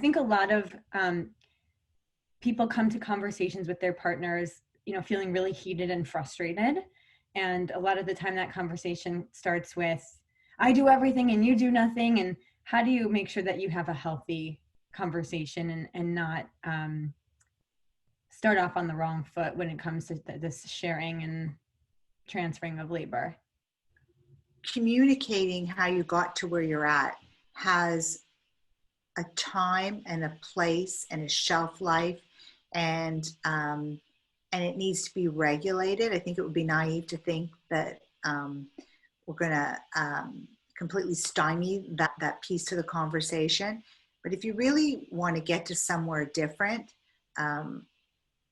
think a lot of people come to conversations with their partners, feeling really heated and frustrated. And a lot of the time that conversation starts with, I do everything and you do nothing. And how do you make sure that you have a healthy conversation and not start off on the wrong foot when it comes to this sharing and transferring of labor? Communicating how you got to where you're at has a time and a place and a shelf life, and it needs to be regulated. I think it would be naive to think that we're going to completely stymie that piece to the conversation. But if you really want to get to somewhere different,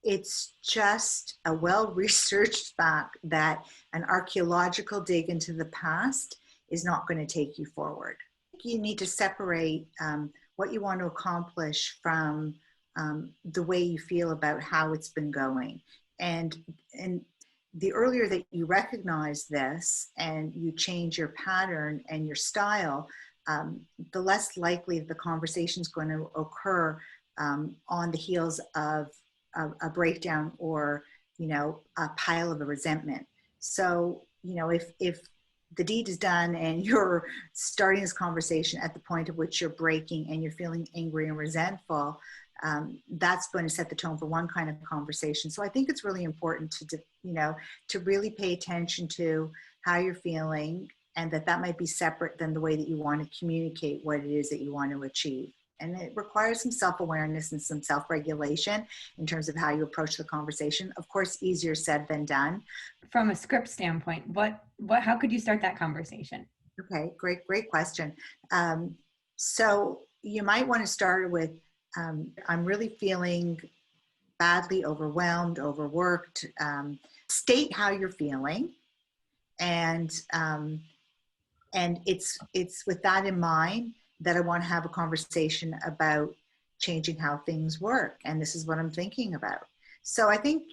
it's just a well-researched fact that an archaeological dig into the past is not going to take you forward. You need to separate what you want to accomplish from the way you feel about how it's been going. And the earlier that you recognize this and you change your pattern and your style, the less likely the conversation is going to occur on the heels of a breakdown or, a pile of a resentment. So, if the deed is done and you're starting this conversation at the point at which you're breaking and you're feeling angry and resentful, that's going to set the tone for one kind of conversation. So I think it's really important to really pay attention to how you're feeling, and that might be separate than the way that you want to communicate what it is that you want to achieve. And it requires some self-awareness and some self-regulation in terms of how you approach the conversation. Of course, easier said than done. From a script standpoint, how could you start that conversation? Okay, great question. So you might want to start with, I'm really feeling badly overwhelmed, overworked. State how you're feeling, and it's with that in mind that I want to have a conversation about changing how things work. And this is what I'm thinking about. So I think,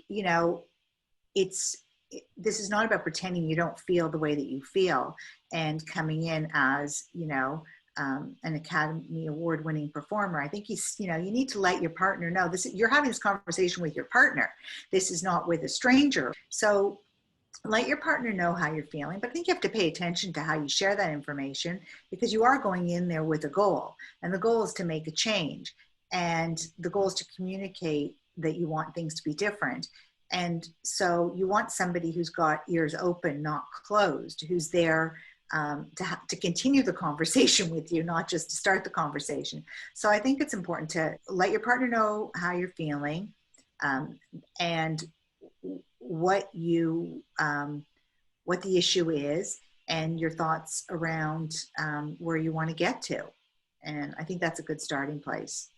this is not about pretending you don't feel the way that you feel and coming in as, an Academy Award winning performer. I think you need to let your partner know you're having this conversation with your partner. This is not with a stranger. So let your partner know how you're feeling, but I think you have to pay attention to how you share that information, because you are going in there with a goal, and the goal is to make a change, and the goal is to communicate that you want things to be different. And so you want somebody who's got ears open, not closed, who's there to continue the conversation with you, not just to start the conversation. So I think it's important to let your partner know how you're feeling, and what the issue is, and your thoughts around where you want to get to. And I think that's a good starting place.